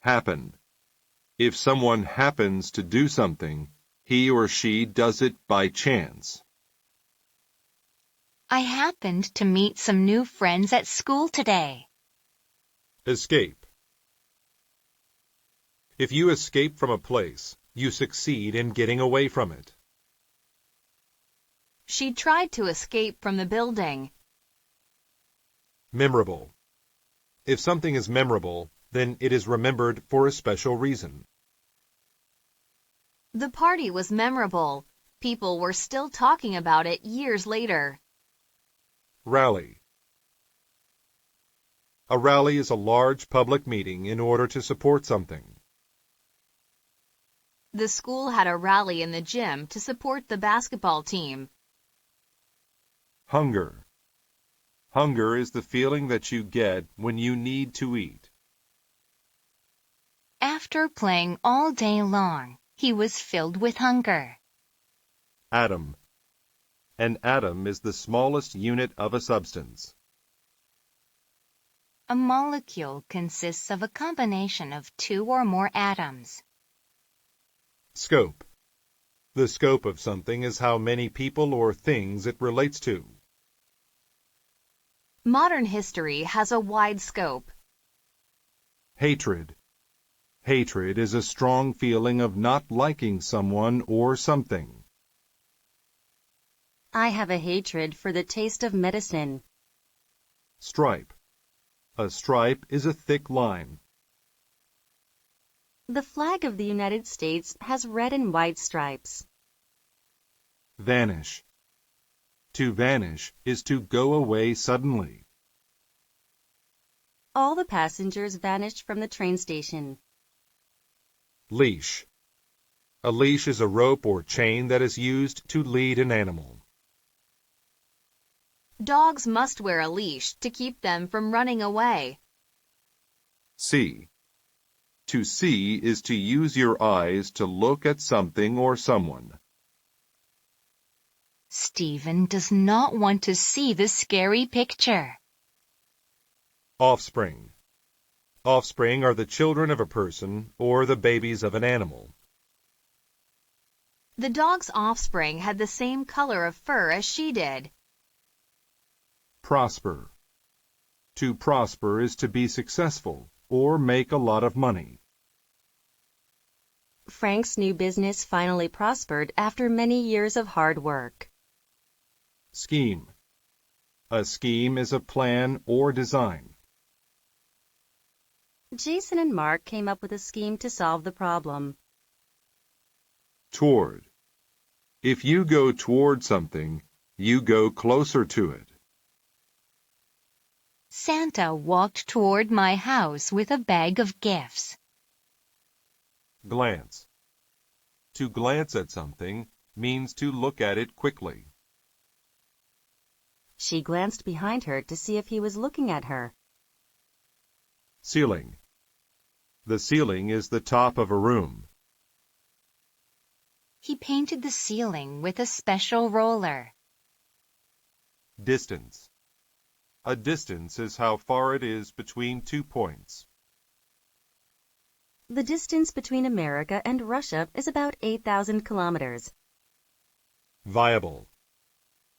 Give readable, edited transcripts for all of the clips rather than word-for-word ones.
Happen. If someone happens to do something, he or she does it by chance. I happened to meet some new friends at school today. Escape. If you escape from a place, you succeed in getting away from it. She tried to escape from the building. Memorable. If something is memorable, then it is remembered for a special reason. The party was memorable. People were still talking about it years later. Rally. A rally is a large public meeting in order to support something. The school had a rally in the gym to support the basketball team. Hunger. Hunger is the feeling that you get when you need to eat. After playing all day long, he was filled with hunger. Atom. An atom is the smallest unit of a substance. A molecule consists of a combination of two or more atoms. Scope. The scope of something is how many people or things it relates to. Modern history has a wide scope. Hatred. Hatred is a strong feeling of not liking someone or something. I have a hatred for the taste of medicine. Stripe. A stripe is a thick line. The flag of the United States has red and white stripes. Vanish. To vanish is to go away suddenly. All the passengers vanished from the train station. Leash. A leash is a rope or chain that is used to lead an animal. Dogs must wear a leash to keep them from running away. See. To see is to use your eyes to look at something or someone. Stephen does not want to see the scary picture. Offspring. Offspring are the children of a person or the babies of an animal. The dog's offspring had the same color of fur as she did. Prosper. To prosper is to be successful or make a lot of money. Frank's new business finally prospered after many years of hard work. Scheme. A scheme is a plan or design. Jason and Mark came up with a scheme to solve the problem. Toward. If you go toward something, you go closer to it. Santa walked toward my house with a bag of gifts. Glance. To glance at something means to look at it quickly. She glanced behind her to see if he was looking at her. Ceiling. The ceiling is the top of a room. He painted the ceiling with a special roller. Distance. A distance is how far it is between 2 points. The distance between America and Russia is about 8,000 kilometers. Viable.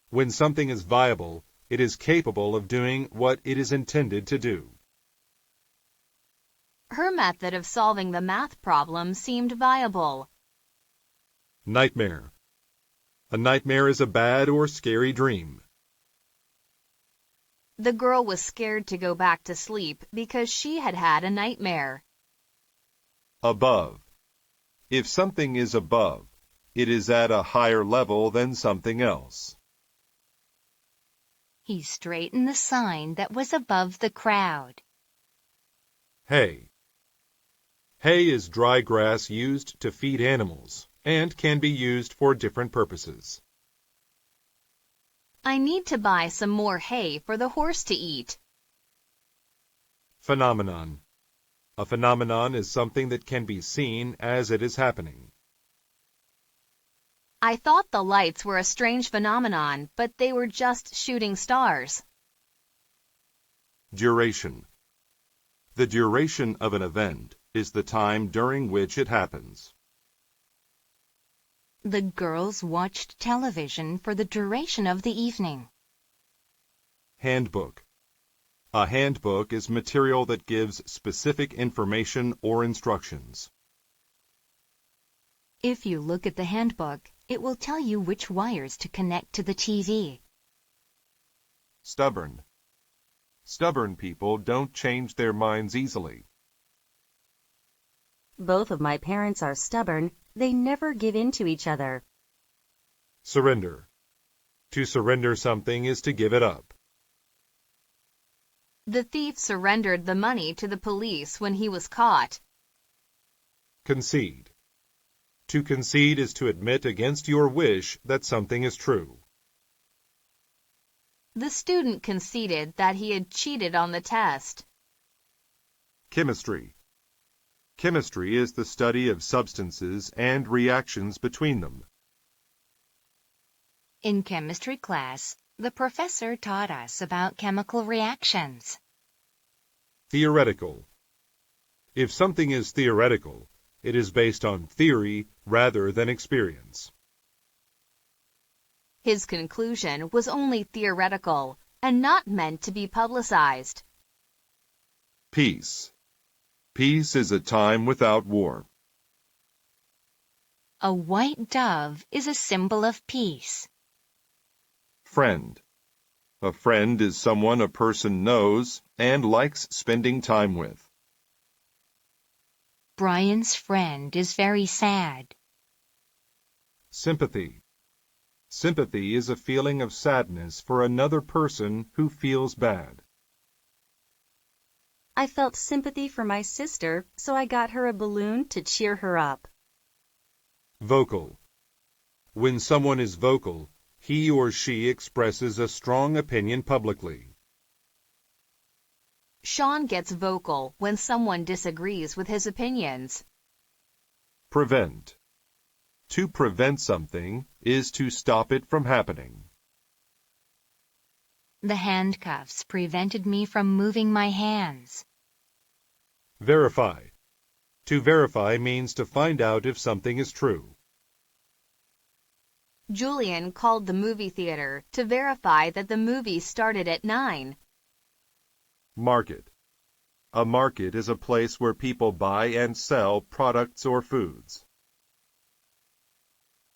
When something is viable, it is capable of doing what it is intended to do. Her method of solving the math problem seemed viable. Nightmare. A nightmare is a bad or scary dream. The girl was scared to go back to sleep because she had had a nightmare. Above. If something is above, it is at a higher level than something else. He straightened the sign that was above the crowd. Hay. Hay is dry grass used to feed animals and can be used for different purposes. I need to buy some more hay for the horse to eat. Phenomenon. A phenomenon is something that can be seen as it is happening. I thought the lights were a strange phenomenon, but they were just shooting stars. Duration. The duration of an event is the time during which it happens. The girls watched television for the duration of the evening. Handbook. A handbook is material that gives specific information or instructions. If you look at the handbook, it will tell you which wires to connect to the TV. Stubborn. Stubborn people don't change their minds easily. Both of my parents are stubborn. They never give in to each other. Surrender. To surrender something is to give it up. The thief surrendered the money to the police when he was caught. Concede. To concede is to admit against your wish that something is true. The student conceded that he had cheated on the test. Chemistry. Chemistry is the study of substances and reactions between them. In chemistry class, the professor taught us about chemical reactions. Theoretical. If something is theoretical, it is based on theory rather than experience. His conclusion was only theoretical and not meant to be publicized. Peace. Peace is a time without war. A white dove is a symbol of peace. Friend. A friend is someone a person knows and likes spending time with. Brian's friend is very sad. Sympathy. Sympathy is a feeling of sadness for another person who feels bad. I felt sympathy for my sister, so I got her a balloon to cheer her up. Vocal. When someone is vocal, he or she expresses a strong opinion publicly. Sean gets vocal when someone disagrees with his opinions. Prevent. To prevent something is to stop it from happening. The handcuffs prevented me from moving my hands. Verify. To verify means to find out if something is true. Julian called the movie theater to verify that the movie started at 9. Market. A market is a place where people buy and sell products or foods.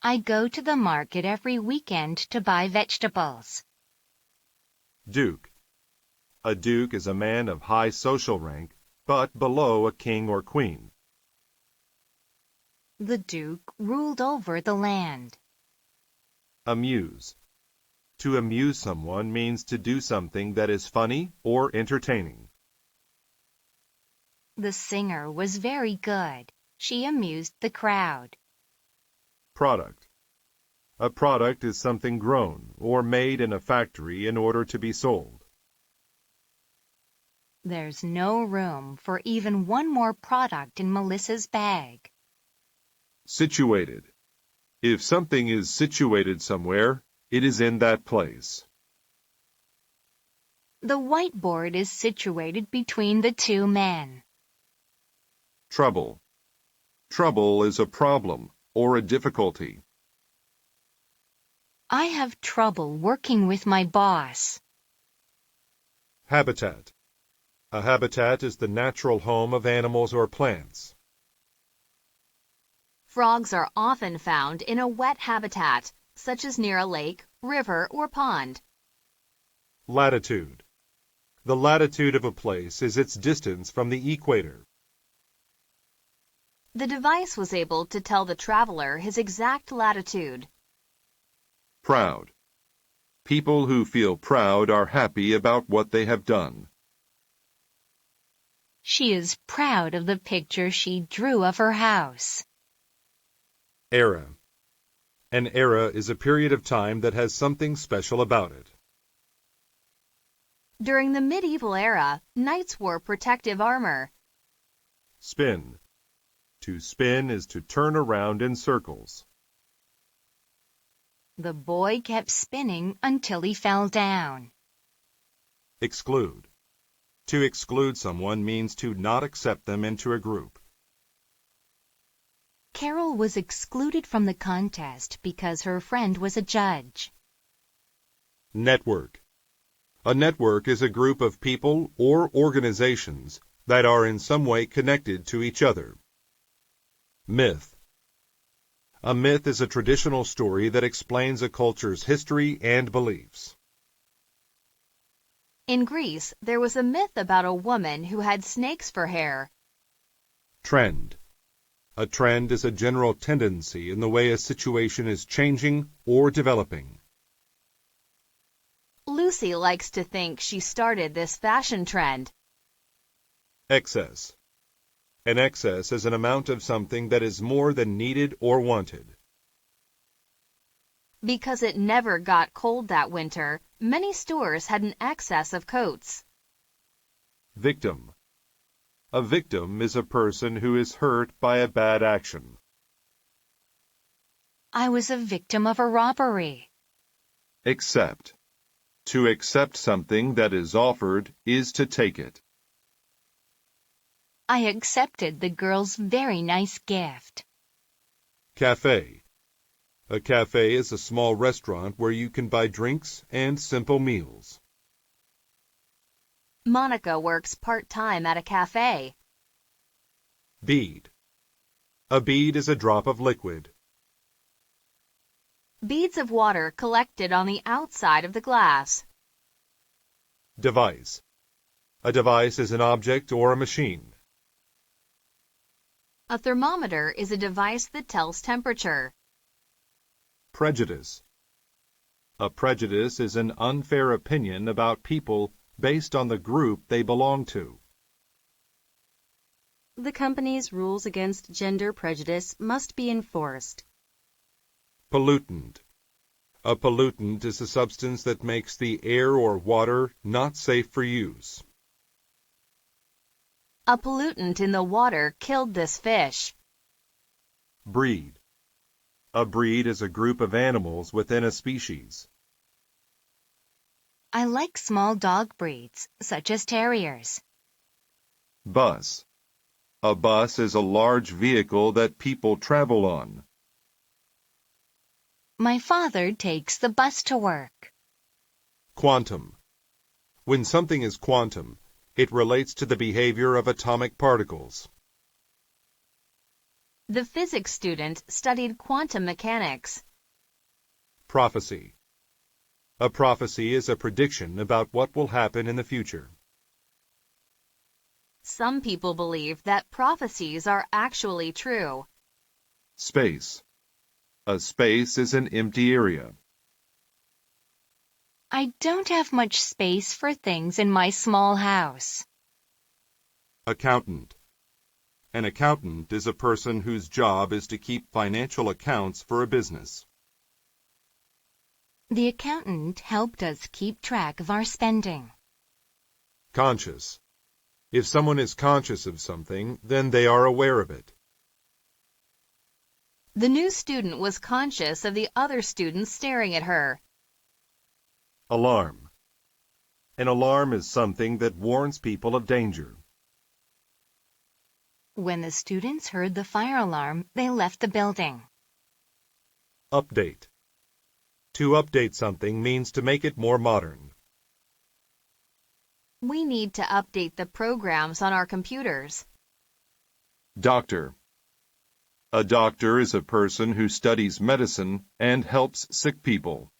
I go to the market every weekend to buy vegetables. Duke. A duke is a man of high social rank, but below a king or queen. The Duke ruled over the land. Amuse. To amuse someone means to do something that is funny or entertaining. The singer was very good. She amused the crowd. Product. A product is something grown or made in a factory in order to be sold. There's no room for even one more product in Melissa's bag. Situated. If something is situated somewhere, it is in that place. The whiteboard is situated between the two men. Trouble. Trouble is a problem or a difficulty. I have trouble working with my boss. Habitat. A habitat is the natural home of animals or plants. Frogs are often found in a wet habitat, such as near a lake, river, or pond. Latitude. The latitude of a place is its distance from the equator. The device was able to tell the traveler his exact latitude. Proud. People who feel proud are happy about what they have done. She is proud of the picture she drew of her house. Era. An era is a period of time that has something special about it. During the medieval era, knights wore protective armor. Spin. To spin is to turn around in circles. The boy kept spinning until he fell down. Exclude. To exclude someone means to not accept them into a group, Carol was excluded from the contest because her friend was a judge. Network. A network is a group of people or organizations that are in some way connected to each other. Myth. A myth is a traditional story that explains a culture's history and beliefs. In Greece, there was a myth about a woman who had snakes for hair. Trend. A trend is a general tendency in the way a situation is changing or developing. Lucy likes to think she started this fashion trend. Excess. An excess is an amount of something that is more than needed or wanted. Because it never got cold that winter, many stores had an excess of coats. Victim. A victim is a person who is hurt by a bad action. I was a victim of a robbery. Accept. To accept something that is offered is to take it. I accepted the girl's very nice gift. Cafe. A cafe is a small restaurant where you can buy drinks and simple meals. Monica works part-time at a cafe. Bead. A bead is a drop of liquid. Beads of water collected on the outside of the glass. Device. A device is an object or a machine. A thermometer is a device that tells temperature. Prejudice. A prejudice is an unfair opinion about people based on the group they belong to. The company's rules against gender prejudice must be enforced. Pollutant. A pollutant is a substance that makes the air or water not safe for use. A pollutant in the water killed this fish. Breed. A breed is a group of animals within a species. I like small dog breeds, such as terriers. Bus. A bus is a large vehicle that people travel on. My father takes the bus to work. Quantum. When something is quantum, it relates to the behavior of atomic particles. The physics student studied quantum mechanics. Prophecy. A prophecy is a prediction about what will happen in the future. Some people believe that prophecies are actually true. Space. A space is an empty area. I don't have much space for things in my small house. Accountant. An accountant is a person whose job is to keep financial accounts for a business. The accountant helped us keep track of our spending. Conscious. If someone is conscious of something, then they are aware of it. The new student was conscious of the other students staring at her. Alarm. An alarm is something that warns people of danger. When the students heard the fire alarm, they left the building. Update. To update something means to make it more modern. We need to update the programs on our computers. Doctor. A doctor is a person who studies medicine and helps sick people.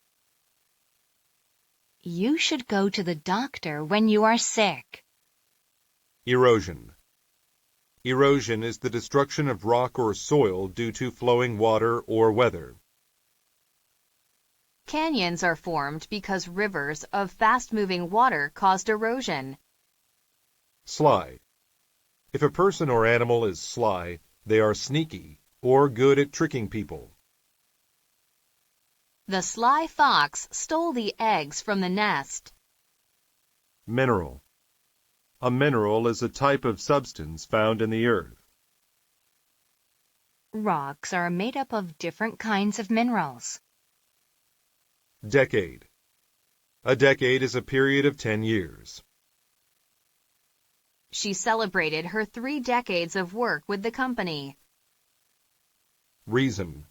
You should go to the doctor when you are sick. Erosion. Erosion is the destruction of rock or soil due to flowing water or weather. Canyons are formed because rivers of fast-moving water caused erosion. Sly. If a person or animal is sly, they are sneaky or good at tricking people. The sly fox stole the eggs from the nest. Mineral. A mineral is a type of substance found in the earth. Rocks are made up of different kinds of minerals. Decade. A decade is a period of 10 years. She celebrated her 3 decades of work with the company. Reason.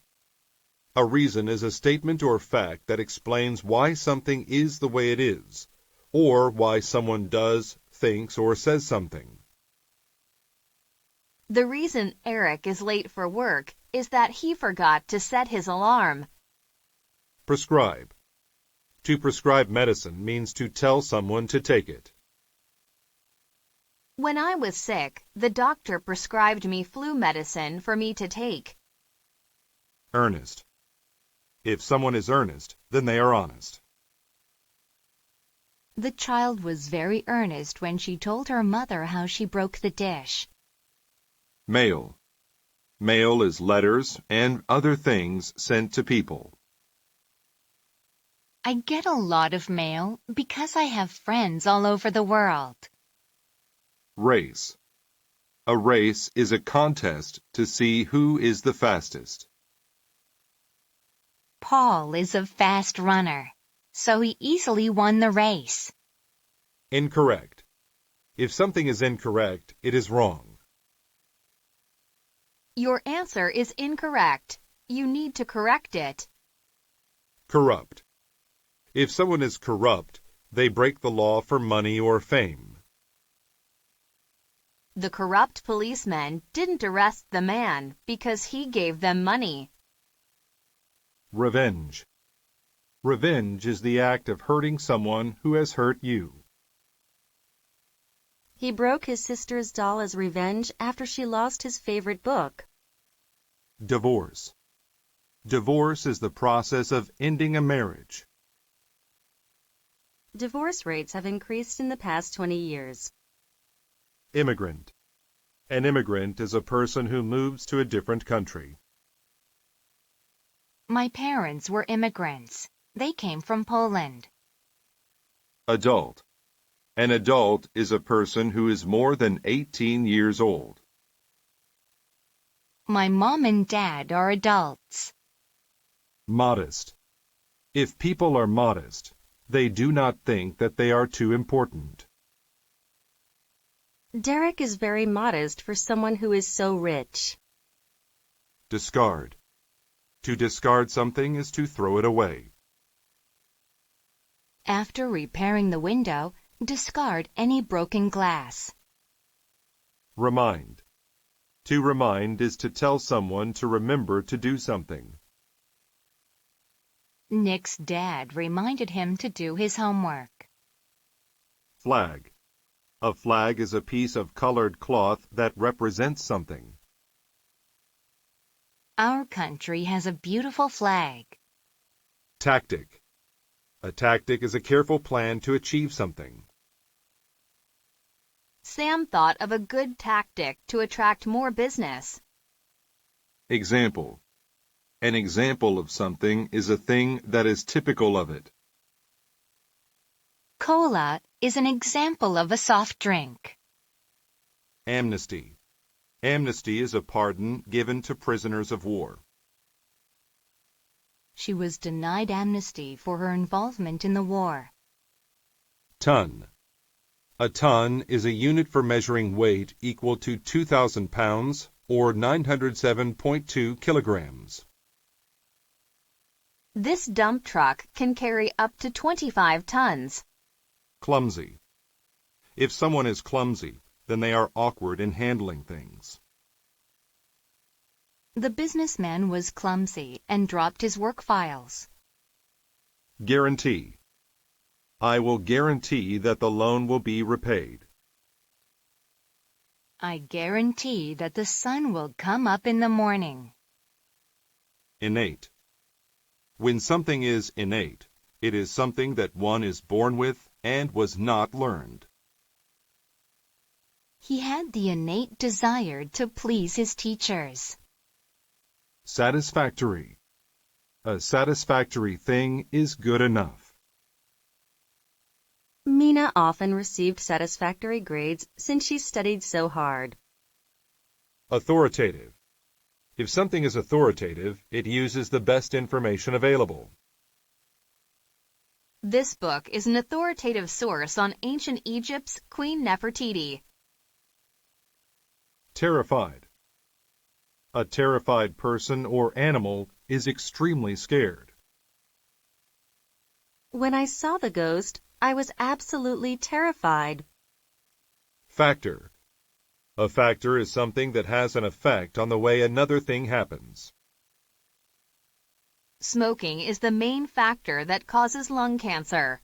A reason is a statement or fact that explains why something is the way it is, or why someone does, thinks, or says something. The reason Eric is late for work is that he forgot to set his alarm. Prescribe. To prescribe medicine means to tell someone to take it. When I was sick, the doctor prescribed me flu medicine for me to take. Earnest. If someone is earnest, then they are honest. The child was very earnest when she told her mother how she broke the dish. Mail. Mail is letters and other things sent to people. I get a lot of mail because I have friends all over the world. Race. A race is a contest to see who is the fastest. Paul is a fast runner, so he easily won the race. Incorrect. If something is incorrect, it is wrong. Your answer is incorrect. You need to correct it. Corrupt. If someone is corrupt, they break the law for money or fame. The corrupt policemen didn't arrest the man because he gave them money. Revenge. Revenge is the act of hurting someone who has hurt you. He broke his sister's doll as revenge after she lost his favorite book. Divorce. Divorce is the process of ending a marriage. Divorce rates have increased in the past 20 years. Immigrant. An immigrant is a person who moves to a different country. My parents were immigrants. They came from Poland. Adult. An adult is a person who is more than 18 years old. My mom and dad are adults. Modest. If people are modest, they do not think that they are too important. Derek is very modest for someone who is so rich. Discard. To discard something is to throw it away. After repairing the window, discard any broken glass. Remind. To remind is to tell someone to remember to do something. Nick's dad reminded him to do his homework. Flag. A flag is a piece of colored cloth that represents something. Our country has a beautiful flag. Tactic. A tactic is a careful plan to achieve something. Sam thought of a good tactic to attract more business. Example. An example of something is a thing that is typical of it. Cola is an example of a soft drink. Amnesty. Amnesty is a pardon given to prisoners of war. She was denied amnesty for her involvement in the war. Ton. A ton is a unit for measuring weight equal to 2,000 pounds or 907.2 kilograms. This dump truck can carry up to 25 tons. Clumsy. If someone is clumsy, then they are awkward in handling things. The businessman was clumsy and dropped his work files. Guarantee. I will guarantee that the loan will be repaid. I guarantee that the sun will come up in the morning. Innate. When something is innate, it is something that one is born with and was not learned. He had the innate desire to please his teachers. Satisfactory. A satisfactory thing is good enough. Mina often received satisfactory grades since she studied so hard. Authoritative. If something is authoritative, it uses the best information available. This book is an authoritative source on ancient Egypt's Queen Nefertiti. Terrified. A terrified person or animal is extremely scared. When I saw the ghost, I was absolutely terrified. Factor. A factor is something that has an effect on the way another thing happens. Smoking is the main factor that causes lung cancer.